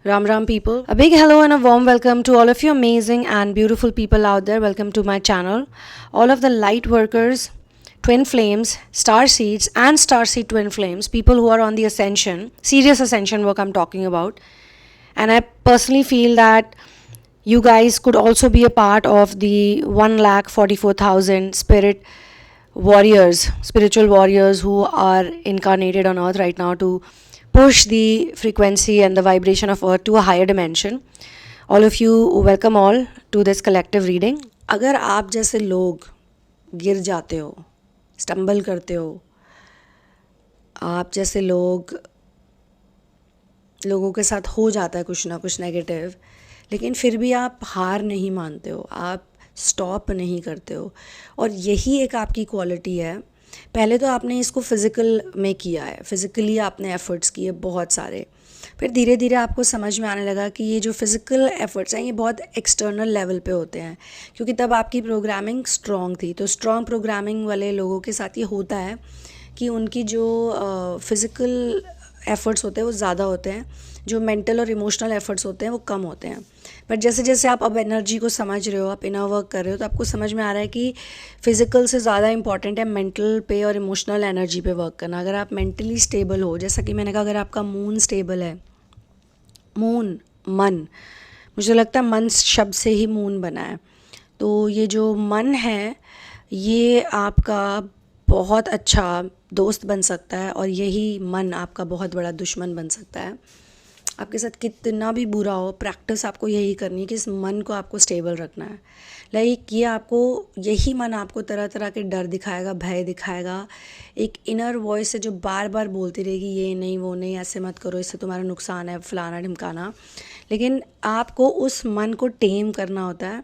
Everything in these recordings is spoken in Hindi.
Ram Ram people. A big hello and a warm welcome to all of you amazing and beautiful people out there. Welcome to my channel. All of the light workers, twin flames, star seeds and star seed twin flames, people who are on the ascension, serious ascension work I'm talking about. And I personally feel that you guys could also be a part of the 1,44,000 spiritual warriors who are incarnated on earth right now to push the frequency and the vibration of earth to a higher dimension. All of you, welcome all to this collective reading. अगर आप जैसे लोग गिर जाते हो, स्टम्बल करते हो, आप जैसे लोगों के साथ हो जाता है कुछ ना कुछ नेगेटिव, लेकिन फिर भी आप हार नहीं मानते हो, आप स्टॉप नहीं करते हो, और यही एक आपकी क्वालिटी है. पहले तो आपने इसको फिज़िकल में किया है, फिज़िकली आपने एफ़र्ट्स किए बहुत सारे, फिर धीरे धीरे आपको समझ में आने लगा कि ये जो फिज़िकल एफ़र्ट्स हैं ये बहुत एक्सटर्नल लेवल पे होते हैं, क्योंकि तब आपकी प्रोग्रामिंग स्ट्रॉन्ग थी. तो स्ट्रॉन्ग प्रोग्रामिंग वाले लोगों के साथ ये होता है कि उनकी जो फ़िज़िकल एफ़र्ट्स होते हैं वो ज़्यादा होते हैं, जो मेंटल और इमोशनल एफ़र्ट्स होते हैं वो कम होते हैं. बट जैसे जैसे आप अब एनर्जी को समझ रहे हो, आप इनर वर्क कर रहे हो, तो आपको समझ में आ रहा है कि फ़िज़िकल से ज़्यादा इंपॉर्टेंट है मेंटल पे और इमोशनल एनर्जी पे वर्क करना. अगर आप मेंटली स्टेबल हो, जैसा कि मैंने कहा, अगर आपका मून स्टेबल है, मून मन, मुझे लगता है मन शब्द से ही मून बना है, तो ये जो मन है ये आपका बहुत अच्छा दोस्त बन सकता है, और यही मन आपका बहुत बड़ा दुश्मन बन सकता है. आपके साथ कितना भी बुरा हो, प्रैक्टिस आपको यही करनी है कि इस मन को आपको स्टेबल रखना है. लाइक यही मन आपको तरह तरह के डर दिखाएगा, भय दिखाएगा, एक इनर वॉइस है जो बार बार बोलती रहेगी ये नहीं, वो नहीं, ऐसे मत करो, इससे तुम्हारा नुकसान है, फलाना ढिमकाना. लेकिन आपको उस मन को टेम करना होता है.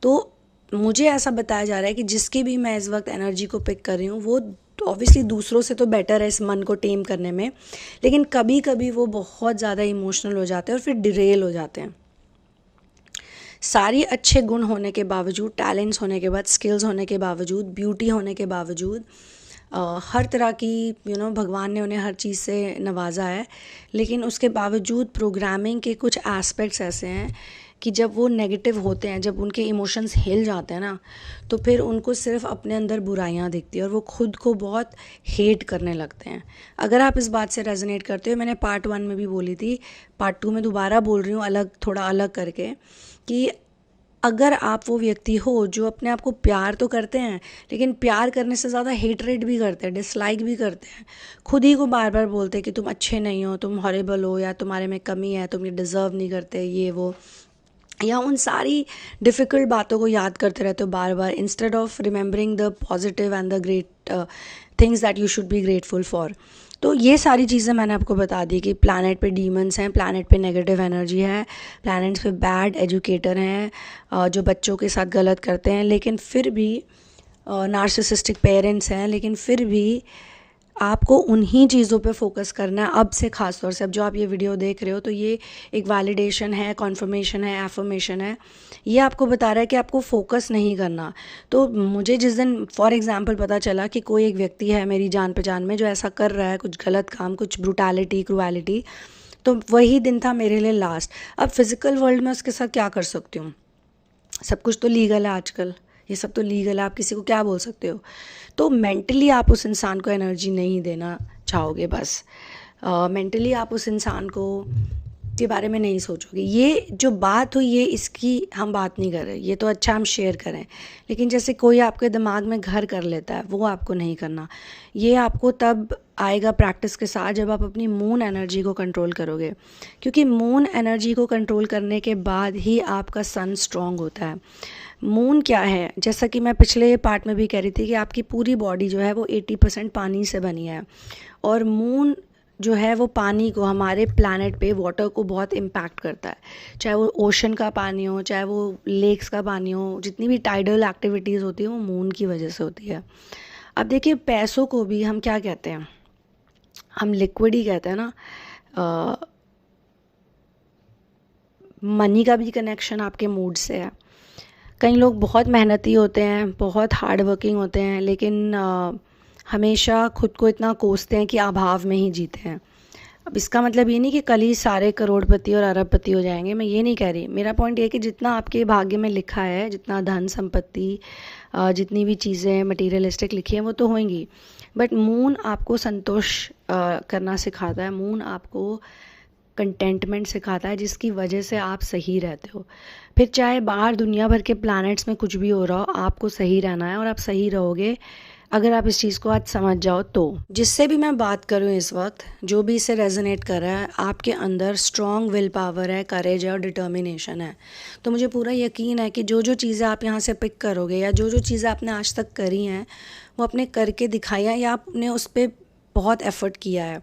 तो मुझे ऐसा बताया जा रहा है कि जिसकी भी मैं इस वक्त एनर्जी को पिक कर रही हूँ वो ऑब्वियसली दूसरों से तो बेटर है इस मन को टेम करने में, लेकिन कभी कभी वो बहुत ज़्यादा इमोशनल हो जाते हैं और फिर डिरेल हो जाते हैं. सारी अच्छे गुण होने के बावजूद, टैलेंट्स होने के बाद, स्किल्स होने के बावजूद, ब्यूटी होने के बावजूद, हर तरह की भगवान ने उन्हें हर चीज़ से नवाजा है, लेकिन उसके बावजूद प्रोग्रामिंग के कुछ एस्पेक्ट्स ऐसे हैं कि जब वो नेगेटिव होते हैं, जब उनके इमोशंस हिल जाते हैं ना, तो फिर उनको सिर्फ अपने अंदर बुराइयां दिखती है और वो खुद को बहुत हेट करने लगते हैं. अगर आप इस बात से रेजोनेट करते हो, मैंने पार्ट 1 में भी बोली थी, पार्ट 2 में दोबारा बोल रही हूँ, थोड़ा अलग करके, कि अगर आप वो व्यक्ति हो जो अपने आप को प्यार तो करते हैं, लेकिन प्यार करने से ज़्यादा हेटरेट भी करते हैं, डिसलाइक भी करते हैं, खुद ही को बार बार बोलते हैं कि तुम अच्छे नहीं हो, तुम हॉरिबल हो, या तुम्हारे में कमी है, तुम ये डिज़र्व नहीं करते, ये वो, या उन सारी डिफ़िकल्ट बातों को याद करते रहते हो बार बार, instead of remembering the positive and the great things that you should be grateful for. तो ये सारी चीज़ें मैंने आपको बता दी कि प्लैनेट पे डीमंस हैं, प्लैनेट पे नेगेटिव एनर्जी है, प्लैनेट्स पे बैड एजुकेटर हैं जो बच्चों के साथ गलत करते हैं, लेकिन फिर भी नार्सिसिस्टिक पेरेंट्स हैं, लेकिन फिर भी आपको उन्हीं चीज़ों पे फोकस करना है. अब से ख़ास तौर से अब जो आप ये वीडियो देख रहे हो, तो ये एक वैलिडेशन है, कॉन्फर्मेशन है, एफर्मेशन है. ये आपको बता रहा है कि आपको फोकस नहीं करना. तो मुझे जिस दिन फॉर एग्जांपल पता चला कि कोई एक व्यक्ति है मेरी जान पहचान में जो ऐसा कर रहा है, कुछ गलत काम, कुछ ब्रूटैलिटी, क्रूएलिटी, तो वही दिन था मेरे लिए लास्ट. अब फिज़िकल वर्ल्ड में उसके साथ क्या कर सकती हूँ? सब कुछ तो लीगल है आजकल, ये सब तो लीगल है, आप किसी को क्या बोल सकते हो. तो मेंटली आप उस इंसान को एनर्जी नहीं देना चाहोगे, बस मेंटली आप उस इंसान को के बारे में नहीं सोचोगे. ये जो बात हुई है इसकी हम बात नहीं कर रहे, ये तो अच्छा हम शेयर करें, लेकिन जैसे कोई आपके दिमाग में घर कर लेता है वो आपको नहीं करना. ये आपको तब आएगा प्रैक्टिस के साथ जब आप अपनी मून एनर्जी को कंट्रोल करोगे, क्योंकि मून एनर्जी को कंट्रोल करने के बाद ही आपका सन स्ट्रॉन्ग होता है. मून क्या है, जैसा कि मैं पिछले पार्ट में भी कह रही थी कि आपकी पूरी बॉडी जो है वो 80% पानी से बनी है, और मून जो है वो पानी को, हमारे प्लैनेट पे वाटर को बहुत इम्पैक्ट करता है, चाहे वो ओशन का पानी हो, चाहे वो लेक्स का पानी हो, जितनी भी टाइडल एक्टिविटीज़ होती है वो मून की वजह से होती है. अब देखिए, पैसों को भी हम क्या कहते हैं, हम लिक्विड ही कहते हैं ना. मनी का भी कनेक्शन आपके मूड से है. कई लोग बहुत मेहनती होते हैं, बहुत हार्ड वर्किंग होते हैं, लेकिन हमेशा खुद को इतना कोसते हैं कि अभाव में ही जीते हैं. अब इसका मतलब ये नहीं कि कल ही सारे करोड़पति और अरबपति हो जाएंगे, मैं ये नहीं कह रही। मेरा पॉइंट ये है कि जितना आपके भाग्य में लिखा है, जितना धन संपत्ति, जितनी भी चीज़ें मटीरियलिस्टिक लिखी हैं वो तो होंगी, बट मून आपको संतोष करना सिखाता है। मून आपको कंटेंटमेंट सिखाता है, जिसकी वजह से आप सही रहते हो। फिर चाहे बाहर दुनिया भर के प्लैनेट्स में कुछ भी हो रहा हो, आपको सही रहना है और आप सही रहोगे अगर आप इस चीज़ को आज समझ जाओ तो। जिससे भी मैं बात करूँ इस वक्त, जो भी इसे रेजोनेट कर रहा है, आपके अंदर स्ट्रॉन्ग विल पावर है, करेज है और डिटर्मिनेशन है। तो मुझे पूरा यकीन है कि जो जो चीज़ें आप यहाँ से पिक करोगे या जो जो चीज़ें आपने आज तक करी हैं वो अपने करके दिखाई है या आपने उस पर बहुत एफर्ट किया है।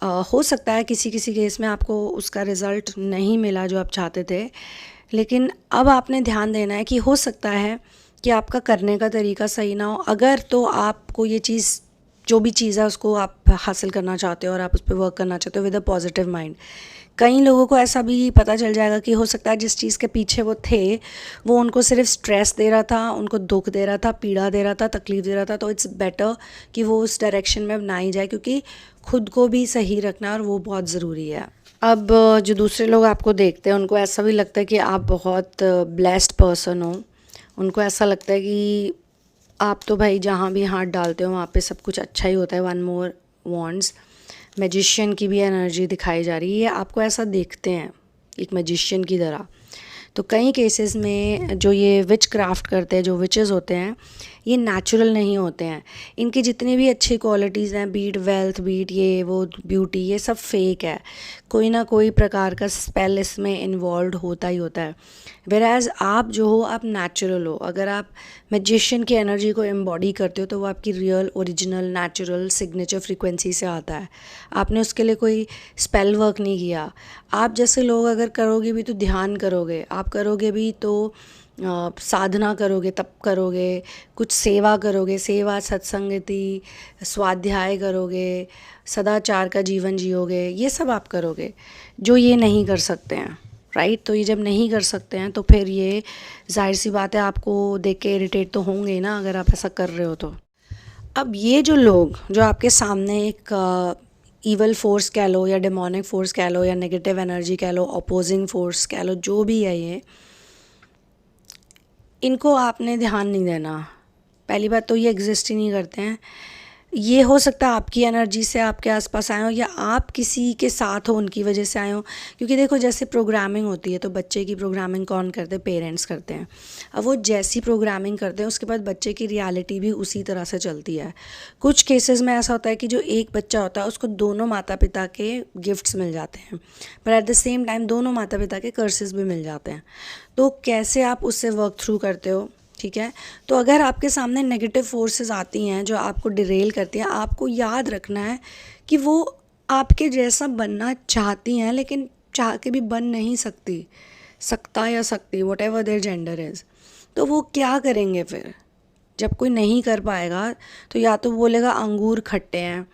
हो सकता है किसी किसी केस में आपको उसका रिज़ल्ट नहीं मिला जो आप चाहते थे, लेकिन अब आपने ध्यान देना है कि हो सकता है कि आपका करने का तरीका सही ना हो। अगर तो आपको ये चीज़, जो भी चीज़ है उसको आप हासिल करना चाहते हो और आप उस पर वर्क करना चाहते हो विद अ पॉजिटिव माइंड। कई लोगों को ऐसा भी पता चल जाएगा कि हो सकता है जिस चीज़ के पीछे वो थे वो उनको सिर्फ स्ट्रेस दे रहा था, उनको दुख दे रहा था, पीड़ा दे रहा था, तकलीफ़ दे रहा था। तो इट्स बेटर कि वो उस डायरेक्शन में ना ही जाए, क्योंकि खुद को भी सही रखना और वो बहुत ज़रूरी है। अब जो दूसरे लोग आपको देखते हैं उनको ऐसा भी लगता है कि आप बहुत ब्लेस्ड पर्सन हो। उनको ऐसा लगता है कि आप तो भाई जहाँ भी हाथ डालते हो वहाँ पे सब कुछ अच्छा ही होता है। वन मोर वॉन्ड्स, मैजिशियन की भी एनर्जी दिखाई जा रही है। आपको ऐसा देखते हैं एक मैजिशियन की तरह। तो कई केसेस में जो ये विच क्राफ्ट करते हैं, जो विचेस होते हैं, ये नेचुरल नहीं होते हैं। इनकी जितनी भी अच्छी क्वालिटीज़ हैं, बीट वेल्थ, बीट ये वो ब्यूटी, ये सब फेक है। कोई ना कोई प्रकार का स्पेल इसमें इन्वॉल्व होता ही होता है। वेराज आप जो हो, आप नेचुरल हो। अगर आप मैजिशियन की एनर्जी को एम्बॉडी करते हो तो वो आपकी real, original, natural signature frequency से आता है। आपने उसके लिए कोई स्पेल वर्क नहीं किया। आप जैसे लोग अगर करोगे भी तो ध्यान करोगे, आप करोगे भी तो साधना करोगे, तप करोगे, कुछ सेवा करोगे, सेवा, सत्संगति, स्वाध्याय करोगे, सदाचार का जीवन जियोगे, ये सब आप करोगे जो ये नहीं कर सकते हैं, राइट। तो ये जब नहीं कर सकते हैं तो फिर ये जाहिर सी बात है आपको देख के इरिटेट तो होंगे ही ना, अगर आप ऐसा कर रहे हो तो। अब ये जो लोग जो आपके सामने एक ईवल फोर्स कह लो या डेमोनिक फोर्स कह लो या नेगेटिव एनर्जी कह लो, अपोजिंग फोर्स कह लो, जो भी है ये, इनको आपने ध्यान नहीं देना। पहली बात तो ये एग्जिस्ट ही नहीं करते हैं। ये हो सकता है आपकी एनर्जी से आपके आसपास आए हो या आप किसी के साथ हो उनकी वजह से आए हो। क्योंकि देखो, जैसे प्रोग्रामिंग होती है तो बच्चे की प्रोग्रामिंग कौन करते हैं? पेरेंट्स करते हैं। अब वो जैसी प्रोग्रामिंग करते हैं उसके बाद बच्चे की रियलिटी भी उसी तरह से चलती है। कुछ केसेस में ऐसा होता है कि जो एक बच्चा होता है उसको दोनों माता पिता के गिफ्ट्स मिल जाते हैं, पर एट द सेम टाइम दोनों माता पिता के कर्सेस भी मिल जाते हैं। तो कैसे आप उससे वर्क थ्रू करते हो? ठीक है, तो अगर आपके सामने नेगेटिव फोर्सेस आती हैं जो आपको डिरेल करती हैं, आपको याद रखना है कि वो आपके जैसा बनना चाहती हैं लेकिन चाह के भी बन नहीं सकता या सकती, what ever their gender is. तो वो क्या करेंगे फिर? जब कोई नहीं कर पाएगा तो या तो बोलेगा अंगूर खट्टे हैं,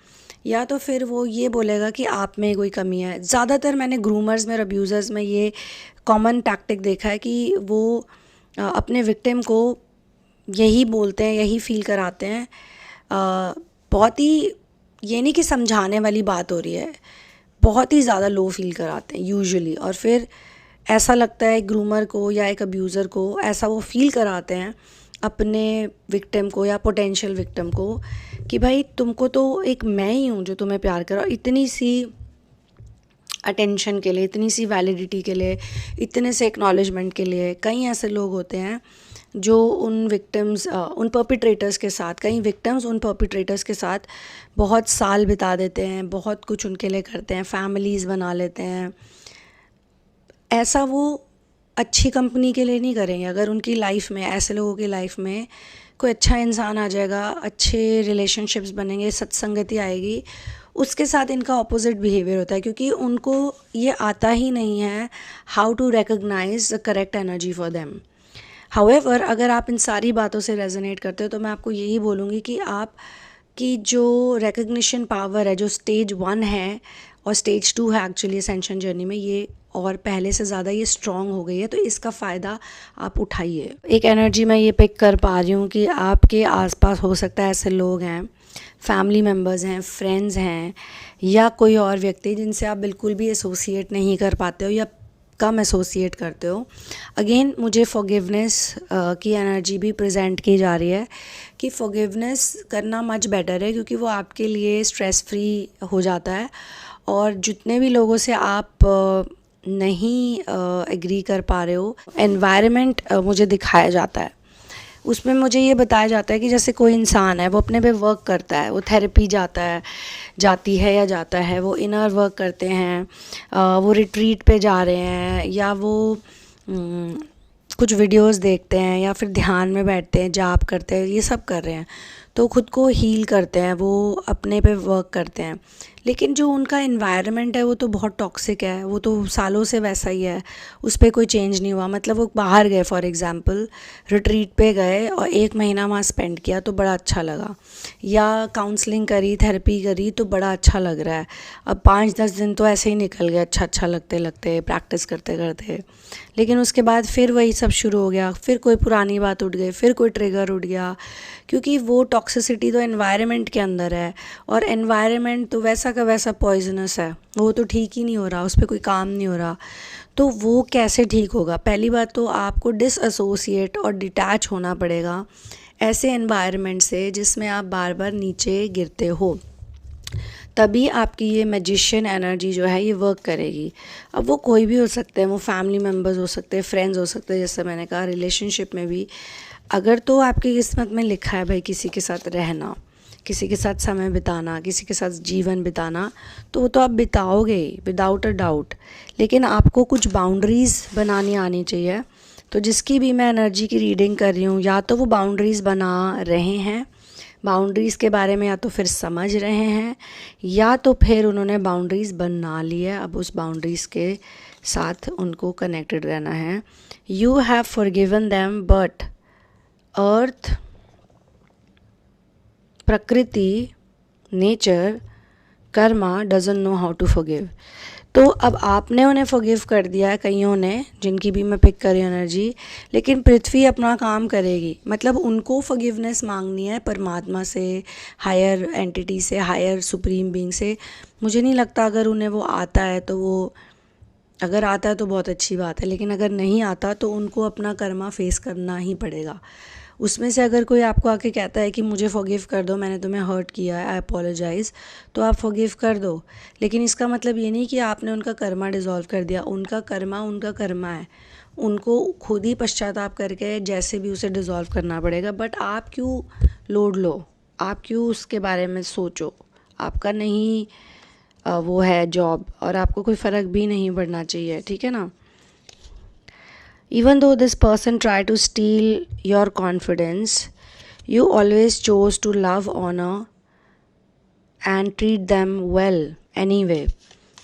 या तो फिर वो ये बोलेगा कि आप में कोई कमी है। ज़्यादातर मैंने ग्रूमर्स में और अब्यूज़र्स में ये कॉमन टैक्टिक देखा है कि वो अपने विक्टिम को यही बोलते हैं, यही फील कराते हैं। बहुत ही, ये नहीं कि समझाने वाली बात हो रही है, बहुत ही ज़्यादा लो फील कराते हैं यूजुअली। और फिर ऐसा लगता है एक ग्रूमर को या एक अब्यूज़र को, ऐसा वो फील कराते हैं अपने विक्टिम को या पोटेंशियल विक्टिम को कि भाई तुमको तो एक मैं ही हूँ जो तुम्हें प्यार कर रहा हूँ। इतनी सी अटेंशन के लिए, इतनी सी वैलिडिटी के लिए, इतने से एक्नॉलेजमेंट के लिए कई ऐसे लोग होते हैं जो उन विक्टिम्स, उन पर्पिट्रेटर्स के साथ, कई विक्टिम्स उन पर्पिट्रेटर्स के साथ बहुत साल बिता देते हैं, बहुत कुछ उनके लिए करते हैं, फैमिलीज़ बना लेते हैं। ऐसा वो अच्छी कंपनी के लिए नहीं करेंगे। अगर उनकी लाइफ में, ऐसे लोगों की लाइफ में कोई अच्छा इंसान आ जाएगा, अच्छे रिलेशनशिप्स बनेंगे, सत्संगति आएगी, उसके साथ इनका ऑपोजिट बिहेवियर होता है, क्योंकि उनको ये आता ही नहीं है how to recognise the correct energy for them. However, अगर आप इन सारी बातों से रेजोनेट करते हो तो मैं आपको यही बोलूँगी कि आप की जो रिकग्निशन पावर है, जो स्टेज 1 है और स्टेज 2 है एक्चुअली असेंशन जर्नी में, ये और पहले से ज़्यादा ये स्ट्रॉन्ग हो गई है। तो इसका फ़ायदा आप उठाइए। एक एनर्जी मैं ये पिक कर पा रही हूँ कि आपके आसपास हो सकता है ऐसे लोग हैं फैमिली मेम्बर्स हैं, फ्रेंड्स हैं, या कोई और व्यक्ति जिनसे आप बिल्कुल भी एसोसिएट नहीं कर पाते हो या कम एसोसिएट करते हो। अगेन मुझे फॉरगिवनेस की एनर्जी भी प्रेजेंट की जा रही है कि फॉरगिवनेस करना मच बेटर है, क्योंकि वो आपके लिए स्ट्रेस फ्री हो जाता है। और जितने भी लोगों से आप नहीं एग्री कर पा रहे हो, एनवायरनमेंट मुझे दिखाया जाता है, उसमें मुझे ये बताया जाता है कि जैसे कोई इंसान है, वो अपने पे वर्क करता है, वो थेरेपी जाती है या जाता है, वो इनर वर्क करते हैं, वो रिट्रीट पे जा रहे हैं, या वो कुछ वीडियोस देखते हैं, या फिर ध्यान में बैठते हैं, जाप करते हैं, ये सब कर रहे हैं, तो खुद को हील करते हैं, वो अपने पे वर्क करते हैं। लेकिन जो उनका एनवायरनमेंट है वो तो बहुत टॉक्सिक है, वो तो सालों से वैसा ही है, उस पर कोई चेंज नहीं हुआ। मतलब वो बाहर गए, फॉर एग्ज़ाम्पल रिट्रीट पे गए और 1 महीना वहाँ स्पेंड किया तो बड़ा अच्छा लगा, या काउंसलिंग करी, थेरेपी करी तो बड़ा अच्छा लग रहा है। अब 5-10 दिन तो ऐसे ही निकल गए अच्छा लगते लगते, प्रैक्टिस करते करते। लेकिन उसके बाद फिर वही सब शुरू हो गया, फिर कोई पुरानी बात उठ गई, फिर कोई ट्रिगर उठ गया, क्योंकि वो टॉक्सिसिटी तो एनवायरनमेंट के अंदर है, और एनवायरनमेंट तो वैसा का वैसा पॉइजनस है, वो तो ठीक ही नहीं हो रहा, उस पर कोई काम नहीं हो रहा, तो वो कैसे ठीक होगा। पहली बात तो आपको डिसएसोसिएट और डिटैच होना पड़ेगा ऐसे एनवायरनमेंट से जिसमें आप बार बार नीचे गिरते हो, तभी आपकी ये मैजिशियन एनर्जी जो है ये वर्क करेगी। अब वो कोई भी हो सकते हैं, वो फैमिली मेम्बर्स हो सकते हैं, फ्रेंड्स हो सकते हैं, जैसे मैंने कहा रिलेशनशिप में भी अगर तो आपकी किस्मत में लिखा है भाई किसी के साथ रहना, किसी के साथ समय बिताना, किसी के साथ जीवन बिताना, तो वो तो आप बिताओगे ही विदाउट अ डाउट। लेकिन आपको कुछ बाउंड्रीज़ बनानी आनी चाहिए। तो जिसकी भी मैं एनर्जी की रीडिंग कर रही हूँ, या तो वो बाउंड्रीज़ बना रहे हैं, बाउंड्रीज़ के बारे में या तो फिर समझ रहे हैं, या तो फिर उन्होंने बाउंड्रीज़ बना ली है, अब उस बाउंड्रीज़ के साथ उनको कनेक्टेड रहना है। You have forgiven them but earth, प्रकृति, nature, karma doesn't know how to forgive. तो अब आपने उन्हें फॉरगिव कर दिया है, कईयों ने, जिनकी भी मैं पिक करी एनर्जी, लेकिन पृथ्वी अपना काम करेगी। मतलब उनको फॉरगिवनेस मांगनी है परमात्मा से, हायर एंटिटी से, हायर सुप्रीम बीइंग से। मुझे नहीं लगता अगर उन्हें वो आता है तो वो, अगर आता है तो बहुत अच्छी बात है, लेकिन अगर नहीं आता तो उनको अपना कर्मा फेस करना ही पड़ेगा। उसमें से अगर कोई आपको आके कहता है कि मुझे फॉरगिव कर दो, मैंने तुम्हें हर्ट किया है, आई अपोलोजाइज़, तो आप फॉरगिव कर दो। लेकिन इसका मतलब ये नहीं कि आपने उनका कर्मा डिज़ोल्व कर दिया। उनका कर्मा है, उनको खुद ही पश्चाताप करके जैसे भी उसे डिज़ोल्व करना पड़ेगा। बट आप क्यों लोड लो, आप क्यों उसके बारे में सोचो, आपका नहीं वो है जॉब, और आपको कोई फ़र्क भी नहीं पड़ना चाहिए, ठीक है ना। Even though this person tried to steal your confidence, you always chose to love, honor and treat them well anyway.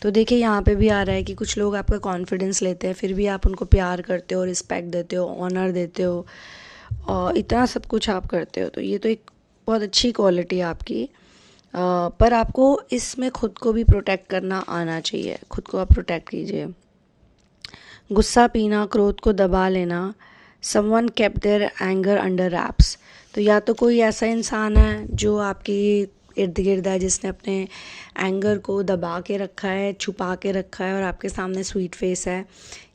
तो देखिए यहाँ पे भी आ रहा है कि कुछ लोग आपका कॉन्फिडेंस लेते हैं, फिर भी आप उनको प्यार करते हो, रिस्पेक्ट देते हो, ऑनर देते हो, और इतना सब कुछ आप करते हो। तो ये तो एक बहुत अच्छी क्वालिटी है आपकी, पर आपको इसमें खुद को भी प्रोटेक्ट करना आना चाहिए। खुद को आप प्रोटेक्ट कीजिए। गुस्सा पीना, क्रोध को दबा लेना, someone kept their anger under raps. तो या तो कोई ऐसा इंसान है जो आपके इर्द गिर्द है, जिसने अपने एंगर को दबा के रखा है, छुपा के रखा है, और आपके सामने स्वीट फेस है।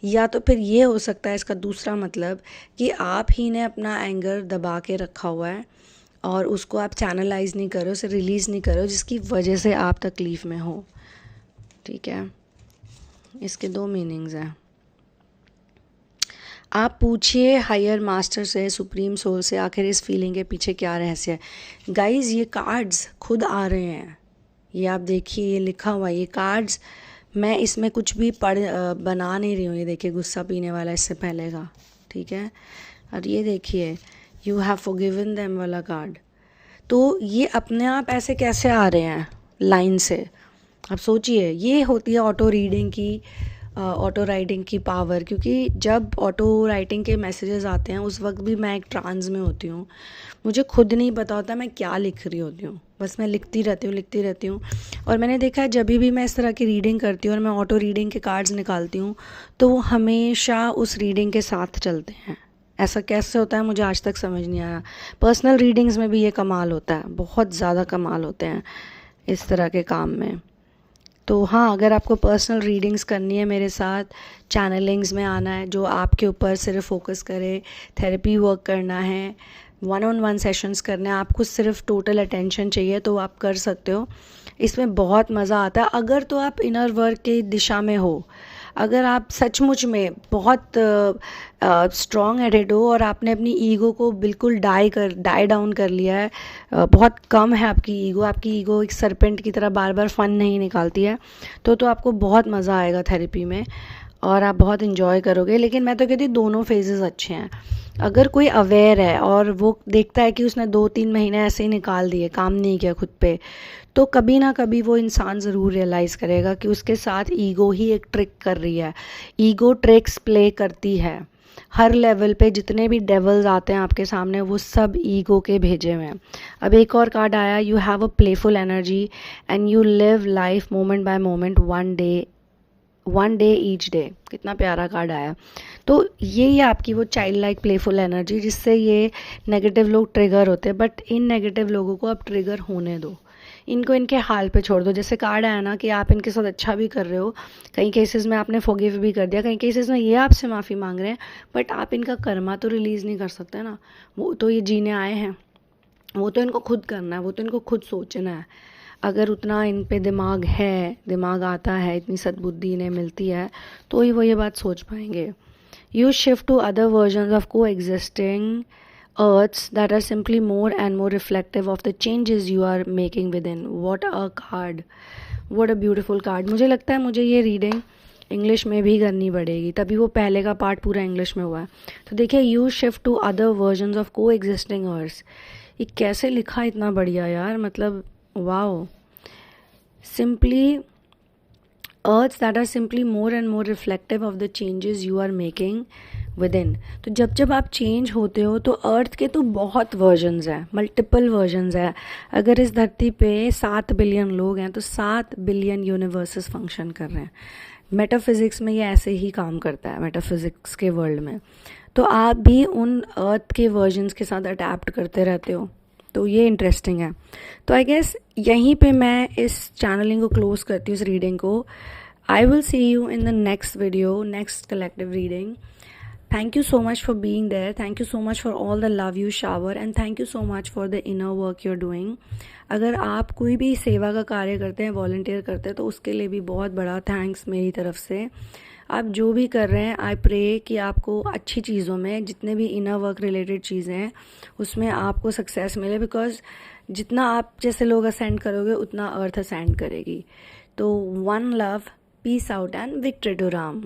या तो फिर ये हो सकता है, इसका दूसरा मतलब, कि आप ही ने अपना एंगर दबा के रखा हुआ है और उसको आप चैनलाइज नहीं करो, उसे रिलीज़ नहीं करो, जिसकी वजह से आप तकलीफ़ में हो। ठीक है, इसके 2 मीनिंग्स हैं। आप पूछिए हायर मास्टर से, सुप्रीम सोल से, आखिर इस फीलिंग के पीछे क्या रहस्य है। गाइस, ये कार्ड्स खुद आ रहे हैं, ये आप देखिए, ये लिखा हुआ है, ये कार्ड्स, मैं इसमें कुछ भी बना नहीं रही हूँ। ये देखिए गुस्सा पीने वाला इससे पहले का, ठीक है। और ये देखिए यू हैव फॉरगिवन देम वाला कार्ड। तो ये अपने आप ऐसे कैसे आ रहे हैं लाइन से, आप सोचिए। ये होती है ऑटो रीडिंग की, ऑटो राइटिंग की पावर। क्योंकि जब ऑटो राइटिंग के मैसेजेस आते हैं उस वक्त भी मैं एक ट्रांस में होती हूँ, मुझे खुद नहीं पता होता मैं क्या लिख रही होती हूँ, बस मैं लिखती रहती हूँ। और मैंने देखा है जब भी मैं इस तरह की रीडिंग करती हूँ और मैं ऑटो रीडिंग के कार्ड्स निकालती हूँ, तो वो हमेशा उस रीडिंग के साथ चलते हैं, ऐसा कैसे होता है मुझे आज तक समझ नहीं आया। पर्सनल रीडिंग्स में भी ये कमाल होता है, बहुत ज़्यादा कमाल होते हैं इस तरह के काम में। तो हाँ, अगर आपको पर्सनल रीडिंग्स करनी है मेरे साथ, चैनलिंग्स में आना है जो आपके ऊपर सिर्फ फोकस करे, थेरेपी वर्क करना है, वन ऑन वन सेशंस करने हैं, आपको सिर्फ टोटल अटेंशन चाहिए, तो आप कर सकते हो। इसमें बहुत मज़ा आता है अगर तो आप इनर वर्क की दिशा में हो। अगर आप सचमुच में बहुत स्ट्रॉन्ग एडिट हो और आपने अपनी ईगो को बिल्कुल डाई डाउन कर लिया है, बहुत कम है आपकी ईगो एक सरपेंट की तरह बार बार फन नहीं निकालती है, तो आपको बहुत मज़ा आएगा थेरेपी में और आप बहुत इन्जॉय करोगे। लेकिन मैं तो कहती हूँ दोनों फेजेस अच्छे हैं। अगर कोई अवेयर है और वो देखता है कि उसने 2-3 महीने ऐसे ही निकाल दिए, काम नहीं किया खुद पे, तो कभी ना कभी वो इंसान ज़रूर रियलाइज़ करेगा कि उसके साथ ईगो ही एक ट्रिक कर रही है। ईगो ट्रिक्स प्ले करती है हर लेवल पे। जितने भी डेवल्स आते हैं आपके सामने वो सब ईगो के भेजे हुए हैं। अब एक और कार्ड आया, you have a playful energy and you live life moment bye moment, one day each day. कितना प्यारा कार्ड आया। तो ये आपकी वो चाइल्ड लाइक प्लेफुल एनर्जी जिससे ये नेगेटिव लोग ट्रिगर होते हैं, बट इन नेगेटिव लोगों को आप ट्रिगर होने दो, इनको इनके हाल पे छोड़ दो। जैसे कार्ड आया ना कि आप इनके साथ अच्छा भी कर रहे हो, कई केसेस में आपने फॉरगिव भी कर दिया, कई केसेस में ये आपसे माफ़ी मांग रहे हैं, बट आप इनका कर्मा तो रिलीज़ नहीं कर सकते ना। वो तो ये जीने आए हैं, वो तो इनको खुद करना है, वो तो इनको खुद सोचना है। अगर उतना इन पे दिमाग आता है, इतनी सद्बुद्धि इन्हें मिलती है, तो ही वो ये बात सोच पाएंगे। You shift to other versions of coexisting earths that are simply more and more reflective of the changes you are making within. What a card, what a beautiful card. मुझे लगता है मुझे ये रीडिंग इंग्लिश में भी करनी पड़ेगी, तभी वो पहले का पार्ट पूरा इंग्लिश में हुआ है। तो देखिए, you shift to other versions of coexisting earth, ये कैसे लिखा इतना बढ़िया यार, मतलब wow. Simply earths that are simply more and more reflective of the changes you are making within. तो जब आप चेंज होते हो तो अर्थ के तो बहुत वर्जन्स हैं, मल्टीपल वर्जन्स हैं। अगर इस धरती पे 7 बिलियन लोग हैं तो 7 बिलियन यूनिवर्सेस फंक्शन कर रहे हैं। मेटाफिज़िक्स में ये ऐसे ही काम करता है, मेटाफिज़िक्स के वर्ल्ड में। तो आप भी उन अर्थ के वर्जन्स के साथ अडैप्ट करते रहते हो, तो ये इंटरेस्टिंग है। तो आई गेस यहीं पे मैं इस चैनलिंग को क्लोज करती हूँ, इस रीडिंग को। I will see you in the next video, next collective reading. Thank you so much for being there. Thank you so much for all the love you shower and thank you so much for the inner work you're doing. अगर आप कोई भी सेवा का कार्य करते हैं, वॉलंटियर करते हैं, तो उसके लिए भी बहुत बड़ा थैंक्स मेरी तरफ से। आप जो भी कर रहे हैं, आई प्रे कि आपको अच्छी चीज़ों में, जितने भी इनर वर्क रिलेटेड चीज़ें हैं, उसमें आपको सक्सेस मिले, बिकॉज जितना आप जैसे लोग असेंड करोगे उतना अर्थ असेंड करेगी। तो one love, peace out and victory to Ram.